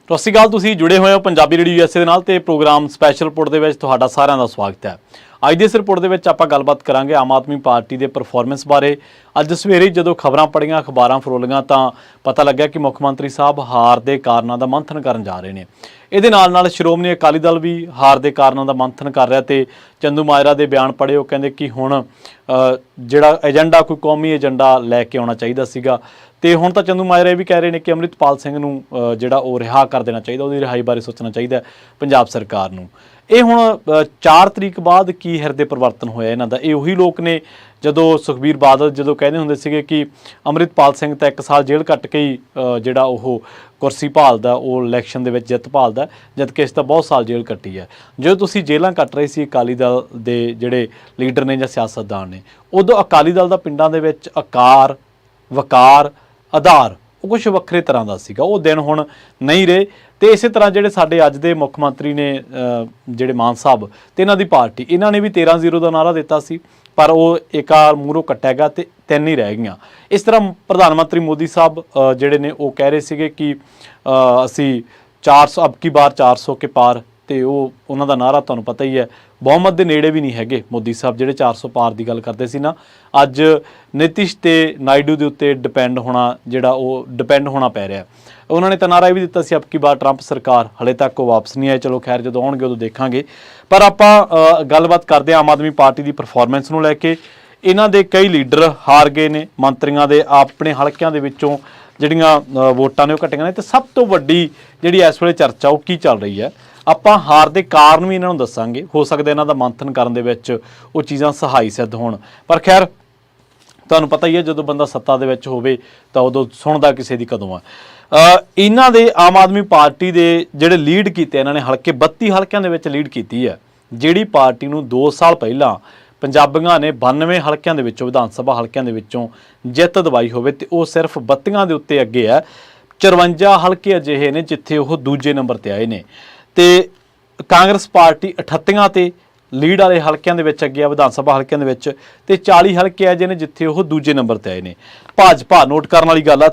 ਸਤਿ ਸ਼੍ਰੀ ਅਕਾਲ। ਤੁਸੀਂ ਜੁੜੇ ਹੋਏ ਹੋ ਪੰਜਾਬੀ ਰੇਡੀਓ USA ਦੇ ਨਾਲ ਤੇ ਪ੍ਰੋਗਰਾਮ ਸਪੈਸ਼ਲ ਰਿਪੋਰਟ ਦੇ ਵਿੱਚ ਤੁਹਾਡਾ ਸਾਰਿਆਂ ਦਾ ਸਵਾਗਤ ਹੈ। ਅੱਜ ਦੇ ਇਸ ਰਿਪੋਰਟ ਦੇ ਵਿੱਚ ਆਪਾਂ ਗੱਲਬਾਤ ਕਰਾਂਗੇ ਆਮ ਆਦਮੀ ਪਾਰਟੀ ਦੇ ਪਰਫਾਰਮੈਂਸ ਬਾਰੇ। ਅੱਜ ਸਵੇਰੇ ਜਦੋਂ ਖਬਰਾਂ ਪੜ੍ਹੀਆਂ, ਅਖਬਾਰਾਂ ਫਰੋਲੀਆਂ ਤਾਂ ਪਤਾ ਲੱਗਿਆ ਕਿ ਮੁੱਖ ਮੰਤਰੀ ਸਾਹਿਬ ਹਾਰ ਦੇ ਕਾਰਨਾਂ ਦਾ ਮੰਥਨ ਕਰਨ ਜਾ ਰਹੇ ਨੇ। ਇਹਦੇ ਨਾਲ ਸ਼੍ਰੋਮਣੀ ਅਕਾਲੀ ਦਲ ਵੀ ਹਾਰ ਦੇ ਕਾਰਨਾਂ ਦਾ ਮੰਥਨ ਕਰ ਰਿਹਾ ਤੇ ਚੰਦੂਮਾਜਰਾ ਦੇ ਬਿਆਨ ਪੜ੍ਹੇ। ਉਹ ਕਹਿੰਦੇ ਕਿ ਹੁਣ ਜਿਹੜਾ ਏਜੰਡਾ ਕੋਈ ਕੌਮੀ ਏਜੰਡਾ ਲੈ ਕੇ ਆਉਣਾ ਚਾਹੀਦਾ ਸੀਗਾ ਤੇ ਹੁਣ ਤਾਂ ਚੰਦੂਮਾਜਰਾ ਇਹ ਵੀ ਕਹਿ ਰਹੇ ਨੇ ਕਿ ਅੰਮ੍ਰਿਤਪਾਲ ਸਿੰਘ ਨੂੰ ਜਿਹੜਾ ਉਹ ਰਿਹਾ ਕਰ ਦੇਣਾ ਚਾਹੀਦਾ, ਉਹਦੀ ਰਿਹਾਈ ਬਾਰੇ ਸੋਚਣਾ ਚਾਹੀਦਾ ਪੰਜਾਬ ਸਰਕਾਰ ਨੂੰ। ਇਹ ਹੁਣ 4 ਤਰੀਕ ਬਾਅਦ ਕੀ ਹਿਰਦੇ ਪਰਿਵਰਤਨ ਹੋਇਆ ਇਹਨਾਂ ਦਾ? ਇਹ ਉਹੀ ਲੋਕ ਨੇ ਜਦੋਂ ਸੁਖਬੀਰ ਬਾਦਲ ਜਦੋਂ ਕਹਿੰਦੇ ਹੁੰਦੇ ਸੀਗੇ ਕਿ ਅੰਮ੍ਰਿਤਪਾਲ ਸਿੰਘ ਤਾਂ 1 ਸਾਲ ਜੇਲ੍ਹ ਕੱਟ ਕੇ ਹੀ ਜਿਹੜਾ ਉਹ ਕੁਰਸੀ ਭਾਲਦਾ, ਉਹ ਇਲੈਕਸ਼ਨ ਦੇ ਵਿੱਚ ਜਿੱਤ ਭਾਲਦਾ, ਜਦ ਕਿ ਇਸ ਤਾਂ ਬਹੁਤ ਸਾਲ ਜੇਲ੍ਹ ਕੱਟੀ ਹੈ। ਜਦੋਂ ਤੁਸੀਂ ਜੇਲ੍ਹਾਂ ਕੱਟ ਰਹੇ ਸੀ ਅਕਾਲੀ ਦਲ ਦੇ ਜਿਹੜੇ ਲੀਡਰ ਨੇ ਜਾਂ ਸਿਆਸਤਦਾਨ ਨੇ, ਉਦੋਂ ਅਕਾਲੀ ਦਲ ਦਾ ਪਿੰਡਾਂ ਦੇ ਵਿੱਚ ਆਕਾਰ, ਵਕਾਰ, ਆਧਾਰ ਉਹ ਕੁਛ ਵੱਖਰੇ ਤਰ੍ਹਾਂ ਦਾ ਸੀਗਾ। ਉਹ ਦਿਨ ਹੁਣ ਨਹੀਂ ਰਹੇ। ਤੇ ਇਸੇ ਤਰ੍ਹਾਂ ਜਿਹੜੇ ਸਾਡੇ ਅੱਜ ਦੇ ਮੁੱਖ ਮੰਤਰੀ ਨੇ ਜਿਹੜੇ ਮਾਨ ਸਾਹਿਬ ਤੇ ਇਹਨਾਂ ਦੀ ਪਾਰਟੀ, ਇਹਨਾਂ ਨੇ ਵੀ 13-0 ਦਾ ਨਾਅਰਾ ਦਿੱਤਾ ਸੀ, ਪਰ ਉਹ ਏਕਾਰ ਮੂਹਰੋਂ ਕੱਟਿਆ ਗਿਆ ਤੇ 3 ਹੀ ਰਹਿ ਗਈਆਂ। ਇਸ ਤਰ੍ਹਾਂ ਪ੍ਰਧਾਨ ਮੰਤਰੀ ਮੋਦੀ ਸਾਹਿਬ ਜਿਹੜੇ ਨੇ ਉਹ ਕਹਿ ਰਹੇ ਸੀਗੇ ਕਿ ਅਸੀਂ 400 ਅਬ ਕੀ ਬਾਰ 400 ਕੇ ਪਾਰ, ਤੇ ਉਹ ਉਹਨਾਂ ਦਾ ਨਾਅਰਾ ਤੁਹਾਨੂੰ ਪਤਾ ਹੀ ਹੈ, ਬਹੁਮਤ ਦੇ ਨੇੜੇ ਵੀ ਨਹੀਂ ਹੈਗੇ ਮੋਦੀ ਸਾਹਿਬ ਜਿਹੜੇ 400 ਪਾਰ ਦੀ ਗੱਲ ਕਰਦੇ ਸੀ ਨਾ। ਅੱਜ ਨਿਤਿਸ਼ ਤੇ ਨਾਇਡੂ ਦੇ ਉੱਤੇ ਡਿਪੈਂਡ ਹੋਣਾ ਪੈ ਰਿਹਾ। ਉਹਨਾਂ ਨੇ ਤਾਂ ਨਾਅਰਾ ਇਹ ਵੀ ਦਿੱਤਾ ਸੀ ਅਬ ਕੀ ਬਾਰ ਟਰੰਪ ਸਰਕਾਰ, ਹਲੇ ਤੱਕ ਉਹ ਵਾਪਸ ਨਹੀਂ ਆਏ। ਚਲੋ ਖੈਰ, ਜਦੋਂ ਆਉਣਗੇ ਉਦੋਂ ਦੇਖਾਂਗੇ। ਪਰ ਆਪਾਂ ਗੱਲਬਾਤ ਕਰਦੇ ਹਾਂ ਆਮ ਆਦਮੀ ਪਾਰਟੀ ਦੀ ਪਰਫਾਰਮੈਂਸ ਨੂੰ ਲੈ ਕੇ। ਇਹਨਾਂ ਦੇ ਕਈ ਲੀਡਰ ਹਾਰ ਗਏ ਨੇ, ਮੰਤਰੀਆਂ ਦੇ ਆਪਣੇ ਹਲਕਿਆਂ ਦੇ ਵਿੱਚੋਂ ਜਿਹੜੀਆਂ ਵੋਟਾਂ ਨੇ ਉਹ ਘਟੀਆਂ ਨੇ। ਤੇ ਸਭ ਤੋਂ ਵੱਡੀ ਜਿਹੜੀ ਇਸ ਵੇਲੇ ਚਰਚਾ ਉਹ ਕੀ ਚੱਲ ਰਹੀ ਹੈ, ਆਪਾਂ ਹਾਰ ਦੇ ਕਾਰਨ ਵੀ ਇਹਨਾਂ ਨੂੰ ਦੱਸਾਂਗੇ। ਹੋ ਸਕਦਾ ਇਹਨਾਂ ਦਾ ਮੰਥਨ ਕਰਨ ਦੇ ਵਿੱਚ ਉਹ ਚੀਜ਼ਾਂ ਸਹਾਈ ਸਿੱਧ ਹੋਣ। ਪਰ ਖੈਰ, ਤੁਹਾਨੂੰ ਪਤਾ ਹੀ ਹੈ ਜਦੋਂ ਬੰਦਾ ਸੱਤਾ ਦੇ ਵਿੱਚ ਹੋਵੇ ਤਾਂ ਉਦੋਂ ਸੁਣਦਾ ਕਿਸੇ ਦੀ ਕਦੋਂ ਆ। ਇਹਨਾਂ ਦੇ ਆਮ ਆਦਮੀ ਪਾਰਟੀ ਦੇ ਜਿਹੜੇ ਲੀਡ ਕੀਤੇ ਇਹਨਾਂ ਨੇ ਹਲਕੇ, 32 ਹਲਕਿਆਂ ਦੇ ਵਿੱਚ ਲੀਡ ਕੀਤੀ ਹੈ। ਜਿਹੜੀ ਪਾਰਟੀ ਨੂੰ 2 ਸਾਲ ਪਹਿਲਾਂ ਪੰਜਾਬੀਆਂ ਨੇ 92 ਹਲਕਿਆਂ ਦੇ ਵਿੱਚੋਂ, ਵਿਧਾਨ ਸਭਾ ਹਲਕਿਆਂ ਦੇ ਵਿੱਚੋਂ ਜਿੱਤ ਦਿਵਾਈ ਹੋਵੇ, ਤੇ ਉਹ ਸਿਰਫ 32 ਦੇ ਉੱਤੇ ਅੱਗੇ ਹੈ। 54 ਹਲਕੇ ਅਜਿਹੇ ਨੇ ਜਿੱਥੇ ਉਹ ਦੂਜੇ ਨੰਬਰ ਤੇ ਆਏ ਨੇ। ਤੇ ਕਾਂਗਰਸ ਪਾਰਟੀ 38 ਤੇ ਲੀਡ ਵਾਲੇ ਹਲਕਿਆਂ ਦੇ ਵਿੱਚ ਅੱਗੇ ਆ, ਵਿਧਾਨ ਸਭਾ ਹਲਕਿਆਂ ਦੇ ਵਿੱਚ, ਤੇ 40 ਹਲਕੇ ਅਜੇ ਨੇ ਜਿੱਥੇ ਉਹ ਦੂਜੇ ਨੰਬਰ ਤੇ ਆਏ ਨੇ। ਭਾਜਪਾ, ਨੋਟ ਕਰਨ ਵਾਲੀ ਗੱਲ ਆ,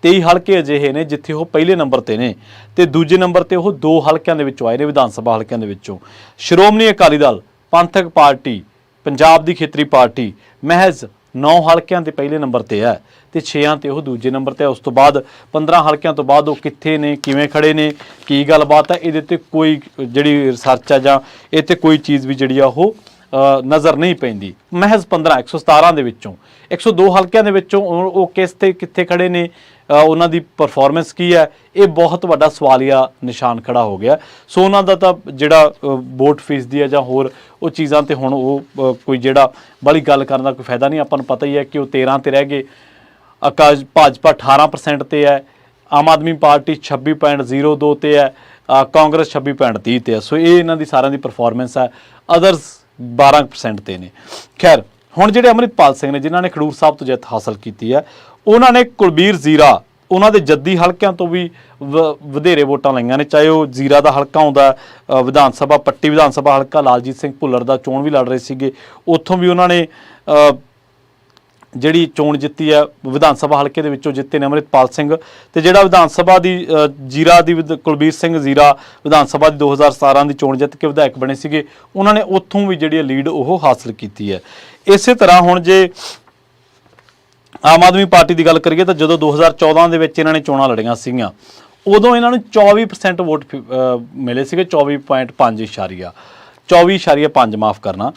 23 ਹਲਕੇ ਅਜਿਹੇ ਨੇ ਜਿੱਥੇ ਉਹ ਪਹਿਲੇ ਨੰਬਰ ਤੇ ਨੇ, ਤੇ ਦੂਜੇ ਨੰਬਰ ਤੇ ਉਹ 2 ਹਲਕਿਆਂ ਦੇ ਵਿੱਚੋਂ ਆਏ ਨੇ, ਵਿਧਾਨ ਸਭਾ ਹਲਕਿਆਂ ਦੇ ਵਿੱਚੋਂ। ਸ਼੍ਰੋਮਣੀ ਅਕਾਲੀ ਦਲ, ਪੰਥਕ ਪਾਰਟੀ, ਪੰਜਾਬ ਦੀ ਖੇਤਰੀ ਪਾਰਟੀ ਮਹਿਜ਼ 9 ਹਲਕਿਆਂ ਦੇ ਪਹਿਲੇ ਨੰਬਰ ਤੇ ਹੈ ਤੇ 6 ਤੇ ਉਹ ਦੂਜੇ ਨੰਬਰ ਤੇ। ਉਸ ਤੋਂ ਬਾਅਦ 15 ਹਲਕਿਆਂ ਤੋਂ ਬਾਅਦ ਉਹ ਕਿੱਥੇ ਨੇ, ਕਿਵੇਂ ਖੜੇ ਨੇ, ਕੀ ਗੱਲਬਾਤ ਹੈ, ਇਹਦੇ ਤੇ ਕੋਈ ਜਿਹੜੀ ਰਿਸਰਚ ਆ ਜਾਂ ਇਹ ਤੇ ਕੋਈ ਚੀਜ਼ ਵੀ ਜਿਹੜੀ ਆ ਉਹ ਨਜ਼ਰ ਨਹੀਂ ਪੈਂਦੀ। ਮਹਿਜ਼ 15, 117 ਦੇ ਵਿੱਚੋਂ 102 ਹਲਕਿਆਂ ਦੇ ਵਿੱਚੋਂ ਉਹ ਕਿੱਥੇ ਖੜੇ ਨੇ, ਉਹਨਾਂ ਦੀ ਪਰਫਾਰਮੈਂਸ ਕੀ ਹੈ, ਇਹ ਬਹੁਤ ਵੱਡਾ ਸਵਾਲੀਆ ਨਿਸ਼ਾਨ ਖੜਾ ਹੋ ਗਿਆ। ਸੋ ਉਹਨਾਂ ਦਾ ਤਾਂ ਜਿਹੜਾ ਵੋਟ ਫੀਸ ਦੀ ਹੈ ਜਾਂ ਹੋਰ ਉਹ ਚੀਜ਼ਾਂ ਤੇ ਹੁਣ ਉਹ ਕੋਈ ਜਿਹੜਾ ਬੜੀ ਗੱਲ ਕਰਨ ਦਾ ਕੋਈ ਫਾਇਦਾ ਨਹੀਂ। ਆਪਾਂ ਨੂੰ ਪਤਾ ਹੀ ਹੈ ਕਿ ਉਹ 13 ਤੇ ਰਹਿ ਗਏ। ਭਾਜਪਾ 18% ਤੇ ਹੈ, ਆਮ ਆਦਮੀ ਪਾਰਟੀ 26.02 ਤੇ ਹੈ, ਕਾਂਗਰਸ 26.30 ਤੇ ਹੈ। ਸੋ ਇਹ ਇਹਨਾਂ ਦੀ ਸਾਰਿਆਂ ਦੀ ਪਰਫਾਰਮੈਂਸ ਹੈ। ਅਦਰਸ 12% ਤੇ ਨੇ। ਖੈਰ, ਹੁਣ ਜਿਹੜੇ ਅੰਮ੍ਰਿਤਪਾਲ ਸਿੰਘ ਨੇ ਜਿਨ੍ਹਾਂ ਨੇ ਖਡੂਰ ਸਾਹਿਬ ਤੋਂ ਜਿੱਤ ਹਾਸਲ ਕੀਤੀ ਹੈ, ਉਹਨਾਂ ਨੇ ਕੁਲਬੀਰ ਜ਼ੀਰਾ, ਉਹਨਾਂ ਦੇ ਜੱਦੀ ਹਲਕਿਆਂ ਤੋਂ ਵੀ ਵਧੇਰੇ ਵੋਟਾਂ ਲਈਆਂ ਨੇ। ਚਾਹੇ ਉਹ ਜ਼ੀਰਾ ਦਾ ਹਲਕਾ ਆਉਂਦਾ, ਵਿਧਾਨ ਸਭਾ ਪੱਟੀ ਵਿਧਾਨ ਸਭਾ ਹਲਕਾ, ਲਾਲਜੀਤ ਸਿੰਘ ਭੁੱਲਰ ਦਾ ਚੋਣ ਵੀ ਲੜ ਰਹੇ ਸੀਗੇ, ਉੱਥੋਂ ਵੀ ਉਹਨਾਂ ਨੇ ਜਿਹੜੀ ਚੋਣ ਜਿੱਤੀ ਹੈ, ਵਿਧਾਨ ਸਭਾ ਹਲਕੇ ਦੇ ਵਿੱਚੋਂ ਜਿੱਤੇ ਨੇ ਅੰਮ੍ਰਿਤਪਾਲ ਸਿੰਘ। ਤੇ ਜਿਹੜਾ ਵਿਧਾਨ ਸਭਾ ਦੀ ਜ਼ੀਰਾ ਦੀ ਕੁਲਬੀਰ ਸਿੰਘ ਜ਼ੀਰਾ ਵਿਧਾਨ ਸਭਾ ਦੀ 2017 ਦੀ ਚੋਣ ਜਿੱਤ ਕੇ ਵਿਧਾਇਕ ਬਣੇ ਸੀਗੇ, ਉਹਨਾਂ ਨੇ ਉੱਥੋਂ ਵੀ ਜਿਹੜੀ ਲੀਡ ਉਹ ਹਾਸਲ ਕੀਤੀ ਹੈ। ਇਸੇ ਤਰ੍ਹਾਂ ਹੁਣ ਜੇ ਆਮ ਆਦਮੀ ਪਾਰਟੀ ਦੀ ਗੱਲ ਕਰੀਏ ਤਾਂ ਜਦੋਂ 2014 ਦੇ ਵਿੱਚ ਇਹਨਾਂ ਨੇ ਚੋਣਾਂ ਲੜੀਆਂ ਸੀਗੀਆਂ, ਉਦੋਂ ਇਹਨਾਂ ਨੂੰ 24% ਵੋਟ ਮਿਲੇ ਸੀਗੇ, 24.5 ਮਾਫ ਕਰਨਾ।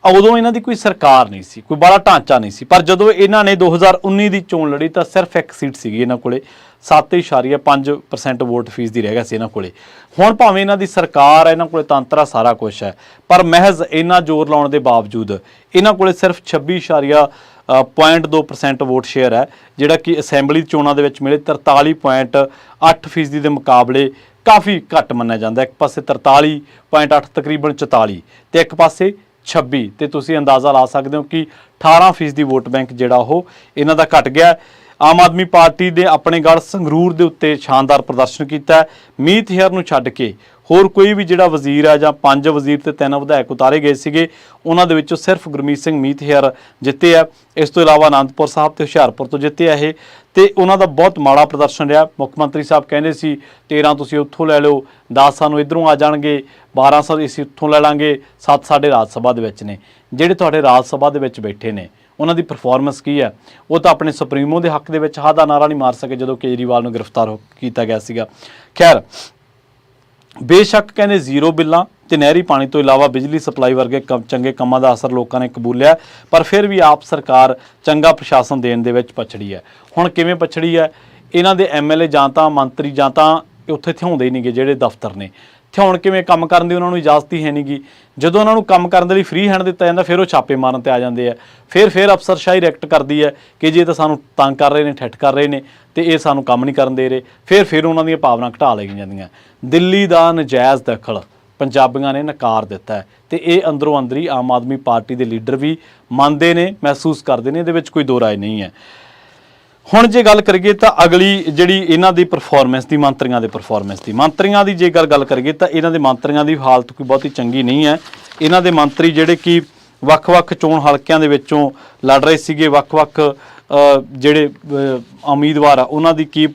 ਉਦੋਂ ਇਹਨਾਂ ਦੀ ਕੋਈ ਸਰਕਾਰ ਨਹੀਂ ਸੀ, ਕੋਈ ਬੜਾ ਢਾਂਚਾ ਨਹੀਂ ਸੀ। ਪਰ ਜਦੋਂ ਇਹਨਾਂ ਨੇ 2019 ਦੀ ਚੋਣ ਲੜੀ ਤਾਂ ਸਿਰਫ 1 ਸੀਟ ਸੀਗੀ ਇਹਨਾਂ ਕੋਲੇ, 7.5% ਵੋਟ ਫੀਸ ਦੀ ਰਹਿ ਗਿਆ ਸੀ ਇਹਨਾਂ ਕੋਲੇ। ਹੁਣ ਭਾਵੇਂ ਇਹਨਾਂ ਦੀ ਸਰਕਾਰ ਹੈ, ਇਹਨਾਂ ਕੋਲੇ ਤੰਤਰ ਸਾਰਾ ਕੁਛ ਹੈ, ਪਰ ਮਹਿਜ਼ ਇੰਨਾ ਜ਼ੋਰ ਲਾਉਣ ਦੇ ਬਾਵਜੂਦ ਇਹਨਾਂ ਕੋਲੇ ਸਿਰਫ 26.2% ਵੋਟ ਸ਼ੇਅਰ ਹੈ, ਜਿਹੜਾ ਕਿ ਅਸੈਂਬਲੀ ਚੋਣਾਂ ਦੇ ਵਿੱਚ ਮਿਲੇ 43.8% ਦੇ ਮੁਕਾਬਲੇ ਕਾਫੀ ਘੱਟ ਮੰਨਿਆ ਜਾਂਦਾ। ਇੱਕ ਪਾਸੇ 43.8 ਤਕਰੀਬਨ 44 ਤੇ ਇੱਕ ਪਾਸੇ 26, ਤੇ ਤੁਸੀਂ ਅੰਦਾਜ਼ਾ ਲਾ ਸਕਦੇ ਹੋ ਕਿ 18% ਦੀ ਵੋਟ ਬੈਂਕ ਜਿਹੜਾ ਉਹ ਇਹਨਾਂ ਦਾ ਘਟ ਗਿਆ। ਆਮ ਆਦਮੀ ਪਾਰਟੀ ਦੇ ਆਪਣੇ ਗੜ੍ਹ ਸੰਗਰੂਰ ਦੇ ਉੱਤੇ ਸ਼ਾਨਦਾਰ ਪ੍ਰਦਰਸ਼ਨ ਕੀਤਾ। ਮੀਤ ਹੇਅਰ ਨੂੰ ਛੱਡ ਕੇ ਹੋਰ ਕੋਈ ਵੀ ਜਿਹੜਾ ਵਜ਼ੀਰ ਹੈ ਜਾਂ 5 ਵਜ਼ੀਰ ਤੇ 3 ਵਿਧਾਇਕ ਉਤਾਰੇ ਗਏ ਸੀਗੇ, ਉਹਨਾਂ ਦੇ ਵਿੱਚੋਂ ਸਿਰਫ ਗੁਰਮੀਤ ਸਿੰਘ ਮੀਤ ਹੇਅਰ ਜਿੱਤੇ ਆ। ਇਸ ਤੋਂ ਇਲਾਵਾ ਆਨੰਦਪੁਰ ਸਾਹਿਬ ਤੇ ਹੁਸ਼ਿਆਰਪੁਰ ਤੋਂ ਜਿੱਤੇ ਆ ਇਹ, ਤੇ ਉਹਨਾਂ ਦਾ ਬਹੁਤ ਮਾੜਾ ਪ੍ਰਦਰਸ਼ਨ ਰਿਹਾ। ਮੁੱਖ ਮੰਤਰੀ ਸਾਹਿਬ ਕਹਿੰਦੇ ਸੀ 13 ਤੁਸੀਂ ਉੱਥੋਂ ਲੈ ਲਓ, 10 ਸਾਨੂੰ ਇੱਧਰੋਂ ਆ ਜਾਣਗੇ, 12 ਅਸੀਂ ਉੱਥੋਂ ਲੈ ਲਾਂਗੇ, 7 ਸਾਡੇ ਰਾਜ ਸਭਾ ਦੇ ਵਿੱਚ ਨੇ। ਜਿਹੜੇ ਤੁਹਾਡੇ ਰਾਜ ਸਭਾ ਦੇ ਵਿੱਚ ਬੈਠੇ ਨੇ ਉਹਨਾਂ ਦੀ ਪਰਫਾਰਮੈਂਸ ਕੀ ਹੈ? ਉਹ ਤਾਂ ਆਪਣੇ ਸੁਪਰੀਮੋ ਦੇ ਹੱਕ ਦੇ ਵਿੱਚ ਹਾਂ ਦਾ ਨਾਰਾ ਨਹੀਂ ਮਾਰ ਸਕੇ ਜਦੋਂ ਕੇਜਰੀਵਾਲ ਨੂੰ ਗ੍ਰਿਫਤਾਰ ਕੀਤਾ ਗਿਆ ਸੀਗਾ। ਖੈਰ, ਬੇਸ਼ੱਕ ਕਹਿੰਦੇ ਜ਼ੀਰੋ ਬਿੱਲਾਂ ਤੇ ਨਹਿਰੀ ਪਾਣੀ ਤੋਂ ਇਲਾਵਾ ਬਿਜਲੀ ਸਪਲਾਈ ਵਰਗੇ ਚੰਗੇ ਕੰਮਾਂ ਦਾ ਅਸਰ ਲੋਕਾਂ ਨੇ ਕਬੂਲਿਆ, ਪਰ ਫਿਰ ਵੀ ਆਪ ਸਰਕਾਰ ਚੰਗਾ ਪ੍ਰਸ਼ਾਸਨ ਦੇਣ ਦੇ ਵਿੱਚ ਪਛੜੀ ਹੈ। ਹੁਣ ਕਿਵੇਂ ਪਛੜੀ ਹੈ? ਇਹਨਾਂ ਦੇ ਐਮਐਲਏ ਜਾਂ ਤਾਂ ਮੰਤਰੀ ਜਾਂ ਤਾਂ ਉੱਥੇ ਥਿਆਉਂਦੇ ਹੀ ਨਹੀਂਗੇ, ਜਿਹੜੇ ਦਫ਼ਤਰ ਨੇ ਥਿਆਉਣ ਕਿਵੇਂ ਕੰਮ ਕਰਨ ਦੀ ਉਹਨਾਂ ਨੂੰ ਇਜਾਜ਼ਤ ਹੀ ਹੈ ਨਹੀਂ ਗੀ। ਜਦੋਂ ਉਹਨਾਂ ਨੂੰ ਕੰਮ ਕਰਨ ਦੇ ਲਈ ਫ੍ਰੀ ਹੈਂਡ ਦਿੱਤਾ ਜਾਂਦਾ, ਫਿਰ ਉਹ ਛਾਪੇ ਮਾਰਨ ਤੇ ਆ ਜਾਂਦੇ ਆ। ਫਿਰ ਅਫਸਰਸ਼ਾਹੀ ਰਿਐਕਟ ਕਰਦੀ ਹੈ ਕਿ ਜੇ ਤਾਂ ਸਾਨੂੰ ਤੰਗ ਕਰ ਰਹੇ ਨੇ, ਠੱਠ ਕਰ ਰਹੇ ਨੇ ਤੇ ਇਹ ਸਾਨੂੰ ਕੰਮ ਨਹੀਂ ਕਰਨ ਦੇ ਰਹੇ। ਫਿਰ ਉਹਨਾਂ ਦੀਆਂ ਭਾਵਨਾ ਘਟਾ ਲਈਆਂ ਜਾਂਦੀਆਂ। ਦਿੱਲੀ ਦਾ ਨਜਾਇਜ਼ ਦਖਲ ਪੰਜਾਬੀਆਂ ਨੇ ਨਕਾਰ ਦਿੱਤਾ ਹੈ ਤੇ ਇਹ ਅੰਦਰੋਂ ਅੰਦਰੀ ਆਮ ਆਦਮੀ ਪਾਰਟੀ ਦੇ ਲੀਡਰ ਵੀ ਮੰਨਦੇ ਨੇ, ਮਹਿਸੂਸ ਕਰਦੇ ਨੇ, ਇਹਦੇ ਵਿੱਚ ਕੋਈ ਦੋ ਰਾਏ ਨਹੀਂ ਹੈ। ਹੁਣ ਜੇ ਗੱਲ ਕਰੀਏ ਤਾਂ ਅਗਲੀ ਜਿਹੜੀ ਇਹਨਾਂ ਦੀ ਪਰਫਾਰਮੈਂਸ ਦੀ, ਮੰਤਰੀਆਂ ਦੀ ਜੇ ਗੱਲ ਕਰੀਏ ਤਾਂ ਇਹਨਾਂ ਦੇ ਮੰਤਰੀਆਂ ਦੀ ਹਾਲਤ ਕੋਈ ਬਹੁਤੀ ਚੰਗੀ ਨਹੀਂ ਹੈ। ਇਹਨਾਂ ਦੇ ਮੰਤਰੀ ਜਿਹੜੇ ਕਿ ਵੱਖ-ਵੱਖ ਚੋਣ ਹਲਕਿਆਂ ਦੇ ਵਿੱਚੋਂ ਲੜ ਰਹੇ ਸੀਗੇ, ਵੱਖ-ਵੱਖ ਜਿਹੜੇ ਉਮੀਦਵਾਰ ਆ ਉਹਨਾਂ ਦੀ ਕੀ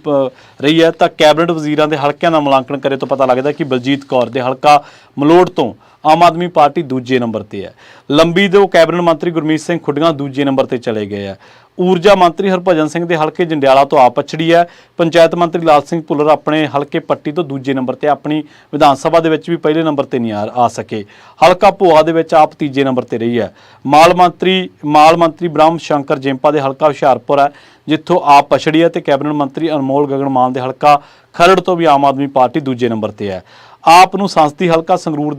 ਰਹੀ ਹੈ, ਤਾਂ ਕੈਬਨਿਟ ਵਜ਼ੀਰਾਂ ਦੇ ਹਲਕਿਆਂ ਦਾ ਮੁਲਾਂਕਣ ਕਰੇ ਤਾਂ ਪਤਾ ਲੱਗਦਾ ਕਿ ਬਲਜੀਤ ਕੌਰ ਦੇ ਹਲਕਾ ਮਲੋਟ ਤੋਂ ਆਮ ਆਦਮੀ ਪਾਰਟੀ ਦੂਜੇ ਨੰਬਰ ਤੇ ਹੈ। ਲੰਬੀ ਦੇ ਕੈਬਨਿਟ ਮੰਤਰੀ ਗੁਰਮੀਤ ਸਿੰਘ ਖੁੱਡੀਆਂ ਦੂਜੇ ਨੰਬਰ ਤੇ ਚਲੇ ਗਏ ਆ। ਊਰਜਾ ਮੰਤਰੀ ਹਰਭਜਨ ਸਿੰਘ ਦੇ ਹਲਕੇ ਜੰਡਿਆਲਾ ਤੋਂ ਆਪ ਪਛੜੀ ਹੈ। ਪੰਚਾਇਤ ਮੰਤਰੀ ਲਾਲ ਸਿੰਘ ਭੁੱਲਰ ਆਪਣੇ ਹਲਕੇ ਪੱਟੀ ਤੋਂ ਦੂਜੇ ਨੰਬਰ ਤੇ, ਆਪਣੀ ਵਿਧਾਨ ਸਭਾ ਦੇ ਵਿੱਚ ਵੀ ਪਹਿਲੇ ਨੰਬਰ ਤੇ ਨਹੀਂ ਆ ਸਕੇ। ਹਲਕਾ ਭੋਆ ਦੇ ਵਿੱਚ ਆਪ ਤੀਜੇ ਨੰਬਰ ਤੇ ਰਹੀ ਹੈ। ਮਾਲ ਮੰਤਰੀ ਬ੍ਰਹਮ ਸ਼ੰਕਰ ਜਿੰਪਾ ਦੇ ਹਲਕਾ ਹੁਸ਼ਿਆਰਪੁਰ ਹੈ ਜਿੱਥੋਂ ਆਪ ਪਛੜੀ ਹੈ, ਤੇ ਕੈਬਨਿਟ ਮੰਤਰੀ ਅਨਮੋਲ ਗਗਨ ਮਾਨ ਦੇ ਹਲਕਾ ਖਰੜ ਤੋਂ ਵੀ ਆਮ ਆਦਮੀ ਪਾਰਟੀ ਦੂਜੇ ਨੰਬਰ ਤੇ ਹੈ। ਆਪ ਨੂੰ ਸੰਸਦੀ ਹਲਕਾ ਸੰਗਰੂਰ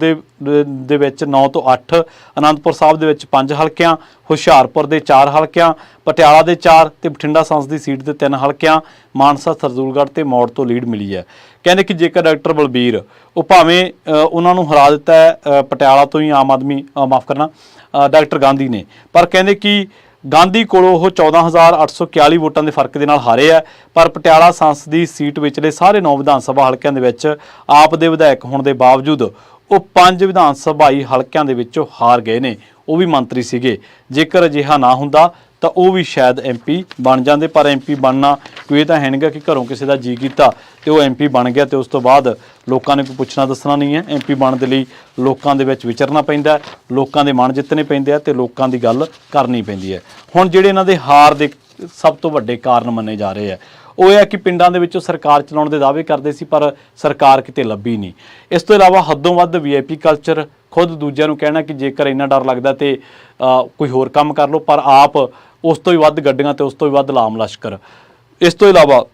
ਦੇ ਵਿੱਚ 9 ਤੋਂ 8, ਆਨੰਦਪੁਰ ਸਾਹਿਬ ਦੇ ਵਿੱਚ 5 ਹਲਕਿਆਂ, ਹੁਸ਼ਿਆਰਪੁਰ ਦੇ 4 ਹਲਕਿਆਂ, ਪਟਿਆਲਾ ਦੇ 4 ਤੇ ਬਠਿੰਡਾ ਸੰਸਦੀ ਸੀਟ ਦੇ 3 ਹਲਕਿਆਂ, ਮਾਨਸਾ, ਸਰਦੂਲਗੜ੍ਹ ਤੇ ਮੌੜ ਤੋਂ ਲੀਡ ਮਿਲੀ ਹੈ। ਕਹਿੰਦੇ ਕਿ ਜੇਕਰ ਡਾਕਟਰ ਬਲਬੀਰ ਉਹ ਭਾਵੇਂ ਉਹਨਾਂ ਨੂੰ ਹਰਾ ਦਿੱਤਾ ਹੈ ਪਟਿਆਲਾ ਤੋਂ ਹੀ ਆਮ ਆਦਮੀ ਡਾਕਟਰ ਗਾਂਧੀ ਨੇ, ਪਰ ਕਹਿੰਦੇ ਕਿ ਗਾਂਧੀ ਕੋਲੋਂ ਉਹ 14,841 ਵੋਟਾਂ ਦੇ ਫਰਕ ਦੇ ਨਾਲ ਹਾਰੇ ਆ, ਪਰ ਪਟਿਆਲਾ ਸੰਸਦੀ ਸੀਟ ਵਿਚਲੇ ਸਾਰੇ 9 ਵਿਧਾਨ ਸਭਾ ਹਲਕਿਆਂ ਦੇ ਵਿੱਚ ਆਪ ਦੇ ਵਿਧਾਇਕ ਹੋਣ ਦੇ ਬਾਵਜੂਦ ਉਹ 5 ਵਿਧਾਨ ਸਭਾਈ ਹਲਕਿਆਂ ਦੇ ਵਿੱਚੋਂ ਹਾਰ ਗਏ ਨੇ। ਉਹ ਵੀ ਮੰਤਰੀ ਸੀਗੇ। ਜੇਕਰ ਅਜਿਹਾ ਨਾ ਹੁੰਦਾ ਤਾਂ ਉਹ ਵੀ ਸ਼ਾਇਦ ਐਮਪੀ ਬਣ ਜਾਂਦੇ, ਪਰ ਐਮਪੀ ਬਣਨਾ ਕੋਈ ਇਹ ਤਾਂ ਹੈ ਨਹੀਂਗਾ ਕਿ ਘਰੋਂ ਕਿਸੇ ਦਾ ਜੀ ਕੀਤਾ ਤੇ ਉਹ ਐਮਪੀ ਬਣ ਗਿਆ ਤੇ ਉਸ ਤੋਂ ਬਾਅਦ ਲੋਕਾਂ ਨੇ ਕੋਈ ਪੁੱਛਣਾ ਦੱਸਣਾ ਨਹੀਂ ਹੈ। ਐਮਪੀ ਬਣਨ ਦੇ ਲਈ ਲੋਕਾਂ ਦੇ ਵਿੱਚ ਵਿਚਰਨਾ ਪੈਂਦਾ, ਲੋਕਾਂ ਦੇ ਮਨ ਜਿੱਤਣੇ ਪੈਂਦੇ ਆ ਤੇ ਲੋਕਾਂ ਦੀ ਗੱਲ ਕਰਨੀ ਪੈਂਦੀ ਹੈ। ਹੁਣ ਜਿਹੜੇ ਇਹਨਾਂ ਦੇ ਹਾਰ ਦੇ ਸਭ ਤੋਂ ਵੱਡੇ ਕਾਰਨ ਮੰਨੇ ਜਾ ਰਹੇ ਆ ਉਹ ਇਹ ਹੈ ਕਿ ਪਿੰਡਾਂ ਦੇ ਵਿੱਚੋਂ ਸਰਕਾਰ ਚਲਾਉਣ ਦੇ ਦਾਅਵੇ ਕਰਦੇ ਸੀ ਪਰ ਸਰਕਾਰ ਕਿਤੇ ਲੱਭੀ ਨਹੀਂ। ਇਸ ਤੋਂ ਇਲਾਵਾ ਹੱਦੋਂ ਵੱਧ ਵੀਆਈਪੀ ਕਲਚਰ, ਖੁਦ ਦੂਜਿਆਂ ਨੂੰ ਕਹਿਣਾ ਕਿ ਜੇਕਰ ਇੰਨਾ ਡਰ ਲੱਗਦਾ ਤੇ ਕੋਈ ਹੋਰ ਕੰਮ ਕਰ ਲਓ, ਪਰ ਆਪ ਉਸ ਤੋਂ ਵੀ ਵੱਧ ਗੱਡੀਆਂ ਤੇ ਉਸ ਤੋਂ ਵੀ ਵੱਧ ਲਾਮ ਲਸ਼ਕਰ। ਇਸ ਤੋਂ ਇਲਾਵਾ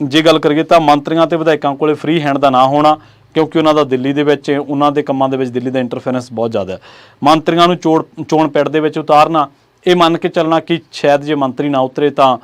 ਜੇ ਗੱਲ ਕਰੀਏ ਤਾਂ ਮੰਤਰੀਆਂ ਤੇ ਵਿਧਾਇਕਾਂ ਕੋਲੇ ਫ੍ਰੀ ਹੈਂਡ ਦਾ ਨਾ ਹੋਣਾ, ਕਿਉਂਕਿ ਉਹਨਾਂ ਦਾ ਦਿੱਲੀ ਦੇ ਵਿੱਚ ਉਹਨਾਂ ਦੇ ਕੰਮਾਂ ਦੇ ਵਿੱਚ ਦਿੱਲੀ ਦਾ ਇੰਟਰਫੇਰੈਂਸ ਬਹੁਤ ਜ਼ਿਆਦਾ ਹੈ। ਮੰਤਰੀਆਂ ਨੂੰ ਚੋਣ ਪਿੜ ਦੇ ਵਿੱਚ ਉਤਾਰਨਾ, ਇਹ ਮੰਨ ਕੇ ਚੱਲਣਾ ਕਿ ਸ਼ਾਇਦ ਜੇ ਮੰਤਰੀ ਨਾ ਉਤਰੇ ਤਾਂ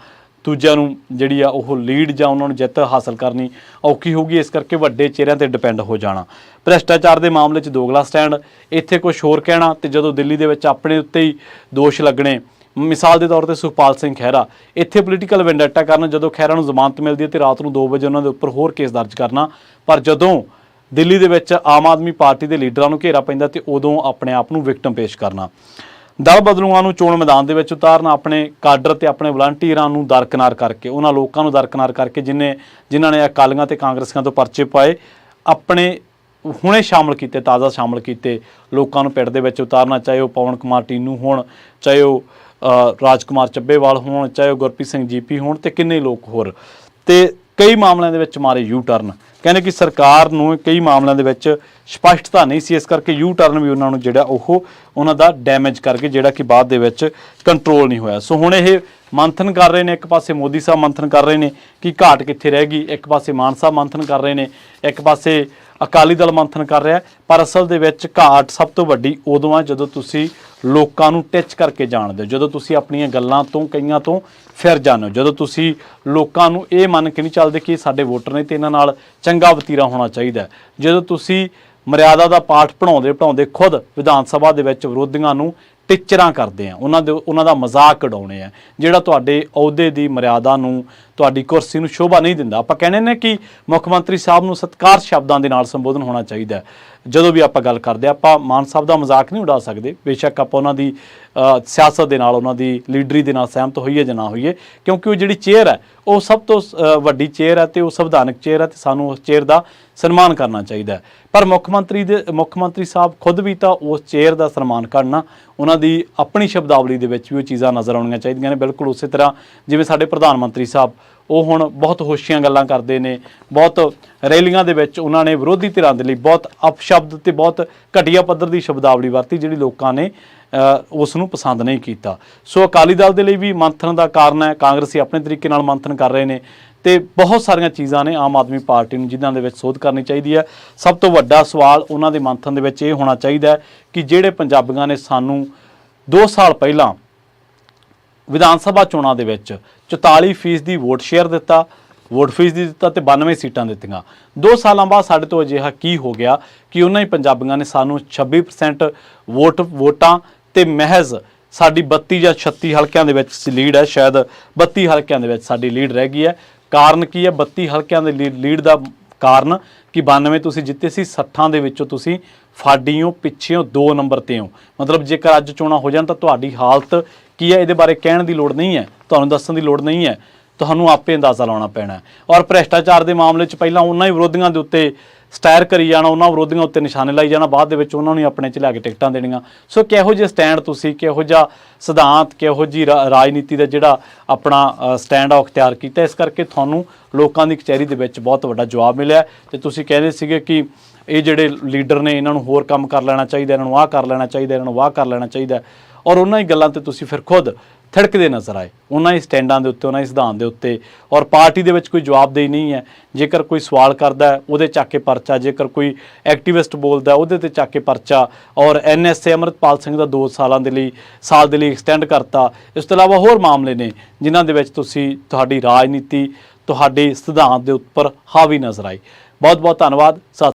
ਦੂਜਿਆਂ ਨੂੰ ਜਿਹੜੀ ਆ ਉਹ ਲੀਡ ਜਾਂ ਉਹਨਾਂ ਨੂੰ ਜਿੱਤ ਹਾਸਲ ਕਰਨੀ ਔਖੀ ਹੋਊਗੀ। ਇਸ ਕਰਕੇ ਵੱਡੇ ਚਿਹਰਿਆਂ ਤੇ ਡਿਪੈਂਡ ਹੋ ਜਾਣਾ। ਭ੍ਰਿਸ਼ਟਾਚਾਰ ਦੇ ਮਾਮਲੇ 'ਚ ਦੋਗਲਾ ਸਟੈਂਡ, ਇੱਥੇ ਕੁਝ ਹੋਰ ਕਹਿਣਾ ਤੇ ਜਦੋਂ ਦਿੱਲੀ ਦੇ ਵਿੱਚ ਆਪਣੇ ਉੱਤੇ ਹੀ ਦੋਸ਼ ਲੱਗਣੇ। ਮਿਸਾਲ ਦੇ ਤੌਰ ਤੇ ਸੁਖਪਾਲ ਸਿੰਘ ਖਹਿਰਾ ਇੱਥੇ ਪੋਲੀਟੀਕਲ ਵੈਂਡੇਟਾ ਕਰਨ, ਜਦੋਂ ਖਹਿਰਾ ਨੂੰ ਜ਼ਮਾਨਤ ਮਿਲਦੀ ਹੈ ਤੇ ਰਾਤ ਨੂੰ 2 ਵਜੇ ਉਹਨਾਂ ਦੇ ਉੱਪਰ ਹੋਰ ਕੇਸ ਦਰਜ ਕਰਨਾ, ਪਰ ਜਦੋਂ ਦਿੱਲੀ ਦੇ ਵਿੱਚ ਆਮ ਆਦਮੀ ਪਾਰਟੀ ਦੇ ਲੀਡਰਾਂ ਨੂੰ ਘੇਰਾ ਪੈਂਦਾ ਤੇ ਉਦੋਂ ਆਪਣੇ ਆਪ ਨੂੰ ਵਿਕਟਮ ਪੇਸ਼ ਕਰਨਾ। ਦਲ ਬਦਲੂਆਂ ਨੂੰ ਚੋਣ ਮੈਦਾਨ ਦੇ ਵਿੱਚ ਉਤਾਰਨਾ, ਆਪਣੇ ਕਾਡਰ ਤੇ ਆਪਣੇ ਵਲੰਟੀਅਰਾਂ ਨੂੰ ਦਰਕਿਨਾਰ ਕਰਕੇ, ਉਹਨਾਂ ਲੋਕਾਂ ਨੂੰ ਦਰਕਿਨਾਰ ਕਰਕੇ ਜਿਨ੍ਹਾਂ ਨੇ ਅਕਾਲੀਆਂ ਤੇ ਕਾਂਗਰਸੀਆਂ ਤੋਂ ਪਰਚੇ ਪਾਏ, ਆਪਣੇ ਹੁਣੇ ਸ਼ਾਮਲ ਕੀਤੇ, ਤਾਜ਼ਾ ਸ਼ਾਮਲ ਕੀਤੇ ਲੋਕਾਂ ਨੂੰ ਪਿੰਡ ਦੇ ਵਿੱਚ ਉਤਾਰਨਾ, ਚਾਹੇ ਉਹ ਪਵਨ ਕੁਮਾਰ ਟੀਨੂ ਹੋਣ, ਚਾਹੇ ਉਹ ਰਾਜਕੁਮਾਰ ਚੱਬੇਵਾਲ ਹੋਣ, ਚਾਹੇ ਉਹ ਗੁਰਪ੍ਰੀਤ ਸਿੰਘ ਜੀਪੀ ਹੋਣ ਤੇ ਕਿੰਨੇ ਲੋਕ ਹੋਰ। ਤੇ ਕਈ ਮਾਮਲਿਆਂ ਦੇ ਵਿੱਚ ਮਾਰੇ ਯੂ ਟਰਨ। ਕਹਿੰਦੇ ਕਿ ਸਰਕਾਰ ਨੂੰ ਕਈ ਮਾਮਲਿਆਂ ਦੇ ਵਿੱਚ ਸਪਸ਼ਟਤਾ ਨਹੀਂ ਸੀ, ਇਸ ਕਰਕੇ ਯੂ ਟਰਨ ਵੀ ਉਹਨਾਂ ਨੂੰ ਜਿਹੜਾ ਉਹ ਉਹਨਾਂ ਦਾ ਡੈਮੇਜ ਕਰਕੇ ਜਿਹੜਾ ਕਿ ਬਾਅਦ ਦੇ ਵਿੱਚ ਕੰਟਰੋਲ ਨਹੀਂ ਹੋਇਆ। ਸੋ ਹੁਣ ਇਹ ਮੰਥਨ ਕਰ ਰਹੇ ਨੇ, ਇੱਕ ਪਾਸੇ ਮੋਦੀ ਸਾਹਿਬ ਮੰਥਨ ਕਰ ਰਹੇ ਨੇ ਕਿ ਘਾਟ ਕਿੱਥੇ ਰਹਿ ਗਈ, ਇੱਕ ਪਾਸੇ ਮਾਨ ਸਾਹਿਬ ਮੰਥਨ ਕਰ ਰਹੇ ਨੇ, ਇੱਕ ਪਾਸੇ ਅਕਾਲੀ ਦਲ ਮੰਥਨ ਕਰ ਰਿਹਾ, ਪਰ ਅਸਲ ਦੇ ਵਿੱਚ ਘਾਟ ਸਭ ਤੋਂ ਵੱਡੀ ਉਦੋਂ ਆ ਜਦੋਂ ਤੁਸੀਂ ਲੋਕਾਂ ਨੂੰ ਟਿੱਚ ਕਰਕੇ ਜਾਣਦੇ ਹੋ, ਜਦੋਂ ਤੁਸੀਂ ਆਪਣੀਆਂ ਗੱਲਾਂ ਤੋਂ ਕਈਆਂ ਤੋਂ ਫਿਰ ਜਾਂਦੇ ਹੋ, ਜਦੋਂ ਤੁਸੀਂ ਲੋਕਾਂ ਨੂੰ ਇਹ ਮੰਨ ਕੇ ਨਹੀਂ ਚੱਲਦੇ ਕਿ ਸਾਡੇ ਵੋਟਰ ਨੇ ਤੇ ਇਹਨਾਂ ਨਾਲ ਚੰਗਾ ਵਤੀਰਾ ਹੋਣਾ ਚਾਹੀਦਾ, ਜਦੋਂ ਤੁਸੀਂ ਮਰਿਆਦਾ ਦਾ ਪਾਠ ਪੜ੍ਹਾਉਂਦੇ ਖੁਦ ਵਿਧਾਨ ਸਭਾ ਦੇ ਵਿੱਚ ਵਿਰੋਧੀਆਂ ਨੂੰ ਟਿਚਰਾਂ ਕਰਦੇ ਆ, ਉਹਨਾਂ ਦਾ ਮਜ਼ਾਕ ਉਡਾਉਣੇ ਆ, ਜਿਹੜਾ ਤੁਹਾਡੇ ਅਹੁਦੇ ਦੀ ਮਰਿਆਦਾ ਨੂੰ, ਤੁਹਾਡੀ ਕੁਰਸੀ ਨੂੰ ਸ਼ੋਭਾ ਨਹੀਂ ਦਿੰਦਾ। ਆਪਾਂ ਕਹਿੰਦੇ ਨੇ ਕਿ ਮੁੱਖ ਮੰਤਰੀ ਸਾਹਿਬ ਨੂੰ ਸਤਿਕਾਰ ਸ਼ਬਦਾਂ ਦੇ ਨਾਲ ਸੰਬੋਧਨ ਹੋਣਾ ਚਾਹੀਦਾ ਹੈ। ਜਦੋਂ ਵੀ ਆਪਾਂ ਗੱਲ ਕਰਦੇ ਆਪਾਂ ਮਾਨ ਸਾਹਿਬ ਦਾ ਮਜ਼ਾਕ ਨਹੀਂ ਉਡਾ ਸਕਦੇ। ਬੇਸ਼ੱਕ ਆਪਾਂ ਉਹਨਾਂ ਦੀ ਸਿਆਸਤ ਦੇ ਨਾਲ, ਉਹਨਾਂ ਦੀ ਲੀਡਰੀ ਦੇ ਨਾਲ ਸਹਿਮਤ ਹੋਈਏ ਜਾਂ ਨਾ ਹੋਈਏ, ਕਿਉਂਕਿ ਉਹ ਜਿਹੜੀ ਚੇਅਰ ਹੈ ਉਹ ਸਭ ਤੋਂ ਵੱਡੀ ਚੇਅਰ ਹੈ ਤੇ ਉਹ ਸੰਵਿਧਾਨਕ ਚੇਅਰ ਹੈ ਤੇ ਸਾਨੂੰ ਉਸ ਚੇਅਰ ਦਾ ਸਨਮਾਨ ਕਰਨਾ ਚਾਹੀਦਾ ਹੈ। ਪਰ ਮੁੱਖ ਮੰਤਰੀ ਸਾਹਿਬ ਖੁਦ ਵੀ ਤਾਂ ਉਸ ਚੇਅਰ ਦਾ ਸਨਮਾਨ ਕਰਨਾ, ਉਹਨਾਂ ਦੀ ਆਪਣੀ ਸ਼ਬਦਾਵਲੀ ਦੇ ਵਿੱਚ ਵੀ ਉਹ ਚੀਜ਼ਾਂ ਨਜ਼ਰ ਆਉਣੀਆਂ ਚਾਹੀਦੀਆਂ ਨੇ। ਬਿਲਕੁਲ ਉਸੇ ਤਰ੍ਹਾਂ ਜਿਵੇਂ ਸਾਡੇ ਪ੍ਰਧਾਨ ਮੰਤਰੀ ਸਾਹਿਬ, ਉਹ ਹੁਣ ਬਹੁਤ ਹੋਸ਼ੀਆਂ ਗੱਲਾਂ ਕਰਦੇ ਨੇ, ਬਹੁਤ ਰੈਲੀਆਂ ਦੇ ਵਿੱਚ ਉਹਨਾਂ ਨੇ ਵਿਰੋਧੀ ਧਿਰਾਂ ਦੇ ਲਈ ਬਹੁਤ ਅਪਸ਼ਬਦ ਤੇ ਬਹੁਤ ਘਟੀਆ ਪੱਧਰ ਦੀ ਸ਼ਬਦਾਵਲੀ ਵਰਤੀ, ਜਿਹੜੀ ਲੋਕਾਂ ਨੇ ਉਸ ਨੂੰ ਪਸੰਦ ਨਹੀਂ ਕੀਤਾ। ਸੋ ਅਕਾਲੀ ਦਲ ਦੇ ਲਈ ਵੀ ਮੰਥਨ ਦਾ ਕਾਰਨ ਹੈ, ਕਾਂਗਰਸੀ ਆਪਣੇ ਤਰੀਕੇ ਨਾਲ ਮੰਥਨ ਕਰ ਰਹੇ ਨੇ ਤੇ ਬਹੁਤ ਸਾਰੀਆਂ ਚੀਜ਼ਾਂ ਨੇ ਆਮ ਆਦਮੀ ਪਾਰਟੀ ਨੂੰ ਜਿਨ੍ਹਾਂ ਦੇ ਵਿੱਚ ਸੋਧ ਕਰਨੀ ਚਾਹੀਦੀ ਹੈ। ਸਭ ਤੋਂ ਵੱਡਾ ਸਵਾਲ ਉਹਨਾਂ ਦੇ ਮੰਥਨ ਦੇ ਵਿੱਚ ਇਹ ਹੋਣਾ ਚਾਹੀਦਾ ਹੈ ਕਿ ਜਿਹੜੇ ਪੰਜਾਬੀਆਂ ਨੇ ਸਾਨੂੰ 2 ਸਾਲ ਪਹਿਲਾਂ ਵਿਧਾਨ ਸਭਾ ਚੋਣਾਂ ਦੇ ਵਿੱਚ 44% ਵੋਟ ਸ਼ੇਅਰ ਦਿੱਤਾ, ਵੋਟ ਫੀਸ ਦੀ ਦਿੱਤਾ ਤੇ 92 ਸੀਟਾਂ ਦਿੱਤੀਆਂ, 2 ਸਾਲਾਂ ਬਾਅਦ ਸਾਡੇ ਤੋਂ ਅਜਿਹਾ ਕੀ ਹੋ ਗਿਆ ਕਿ ਉਹਨਾਂ ਹੀ ਪੰਜਾਬੀਆਂ ਨੇ ਸਾਨੂੰ 26% ਵੋਟਾਂ ਤੇ ਮਹਿਜ਼ ਸਾਡੀ 32 ਜਾਂ 36 ਹਲਕਿਆਂ ਦੇ ਵਿੱਚ ਲੀਡ ਹੈ, ਸ਼ਾਇਦ 32 ਹਲਕਿਆਂ ਦੇ ਵਿੱਚ ਸਾਡੀ ਲੀਡ ਰਹਿ ਗਈ ਹੈ। ਕਾਰਨ ਕੀ ਹੈ? 32 ਹਲਕਿਆਂ ਦੇ ਲੀਡ ਦਾ ਕਾਰਨ ਕਿ 92 ਤੁਸੀਂ ਜਿੱਤੇ ਸੀ, 60 ਦੇ ਵਿੱਚੋਂ ਤੁਸੀਂ ਫਾਡੀਓ ਪਿੱਛੇੋਂ 2 ਨੰਬਰ ਤੇ ਹੋ। ਮਤਲਬ ਜੇਕਰ ਅੱਜ ਚੋਣਾਂ ਹੋ ਜਾਣ ਤਾਂ ਤੁਹਾਡੀ ਹਾਲਤ ਕੀ ਹੈ ਇਹਦੇ ਬਾਰੇ ਕਹਿਣ ਦੀ ਲੋੜ ਨਹੀਂ ਹੈ, ਤੁਹਾਨੂੰ ਦੱਸਣ ਦੀ ਲੋੜ ਨਹੀਂ ਹੈ, ਤੁਹਾਨੂੰ ਆਪੇ ਅੰਦਾਜ਼ਾ ਲਾਉਣਾ ਪੈਣਾ। ਔਰ ਭ੍ਰਿਸ਼ਟਾਚਾਰ ਦੇ ਮਾਮਲੇ 'ਚ ਪਹਿਲਾਂ ਉਹਨਾਂ ਹੀ ਵਿਰੋਧੀਆਂ ਦੇ ਉੱਤੇ ਸਟਾਇਰ ਕਰੀ ਜਾਣਾ, ਉਹਨਾਂ ਵਿਰੋਧੀਆਂ ਉੱਤੇ ਨਿਸ਼ਾਨੇ ਲਾਈ ਜਾਣਾ, ਬਾਅਦ ਦੇ ਵਿੱਚ ਉਹਨਾਂ ਨੂੰ ਆਪਣੇ 'ਚ ਲਿਆ ਕੇ ਟਿਕਟਾਂ ਦੇਣੀਆਂ। ਸੋ ਕਿਹੋ ਜਿਹੇ ਸਟੈਂਡ ਤੁਸੀਂ, ਕਿਹੋ ਜਿਹਾ ਸਿਧਾਂਤ, ਕਿਹੋ ਜਿਹੀ ਰਾਜਨੀਤੀ ਦਾ ਜਿਹੜਾ ਆਪਣਾ ਸਟੈਂਡ ਆ ਅਖਤਿਆਰ ਕੀਤਾ, ਇਸ ਕਰਕੇ ਤੁਹਾਨੂੰ ਲੋਕਾਂ ਦੀ ਕਚਹਿਰੀ ਦੇ ਵਿੱਚ ਬਹੁਤ ਵੱਡਾ ਜਵਾਬ ਮਿਲਿਆ। ਤੇ ਤੁਸੀਂ ਕਹਿੰਦੇ ਸੀਗੇ ਕਿ ਇਹ ਜਿਹੜੇ ਲੀਡਰ ਨੇ ਇਹਨਾਂ ਨੂੰ ਹੋਰ ਕੰਮ ਕਰ ਲੈਣਾ ਚਾਹੀਦਾ, ਇਹਨਾਂ ਨੂੰ ਆਹ ਕਰ ਲੈਣਾ ਚਾਹੀਦਾ, ਇਹਨਾਂ ਨੂੰ ਵਾਹ ਕਰ ਲੈਣਾ ਚਾਹੀਦਾ, ਔਰ ਉਹਨਾਂ ਹੀ ਗੱਲਾਂ ਤੇ ਤੁਸੀਂ ਫਿਰ ਖੁਦ ਥਿੜਕਦੇ ਨਜ਼ਰ ਆਏ, ਉਹਨਾਂ ਹੀ ਸਟੈਂਡਾਂ ਦੇ ਉੱਤੇ, ਉਹਨਾਂ ਹੀ ਸਿਧਾਂਤ ਦੇ ਉੱਤੇ। ਔਰ ਪਾਰਟੀ ਦੇ ਵਿੱਚ ਕੋਈ ਜਵਾਬਦੇਹੀ ਨਹੀਂ ਹੈ। ਜੇਕਰ ਕੋਈ ਸਵਾਲ ਕਰਦਾ ਹੈ ਉਹਦੇ ਚੱਕ ਕੇ ਪਰਚਾ, ਜੇਕਰ ਕੋਈ ਐਕਟਿਵਿਸਟ ਬੋਲਦਾ ਉਹਦੇ ਤੇ ਚੱਕ ਕੇ ਪਰਚਾ। ਔਰ NSA ਅੰਮ੍ਰਿਤਪਾਲ ਸਿੰਘ ਦਾ 2 ਸਾਲ ਦੇ ਲਈ ਐਕਸਟੈਂਡ ਕਰਤਾ। ਇਸ ਤੋਂ ਇਲਾਵਾ ਹੋਰ ਮਾਮਲੇ ਨੇ ਜਿਨ੍ਹਾਂ ਦੇ ਵਿੱਚ ਤੁਹਾਡੀ ਰਾਜਨੀਤੀ, ਤੁਹਾਡੇ ਸਿਧਾਂਤ ਦੇ ਉੱਪਰ ਹਾਵੀ ਨਜ਼ਰ ਆਈ। ਬਹੁਤ ਬਹੁਤ ਧੰਨਵਾਦ।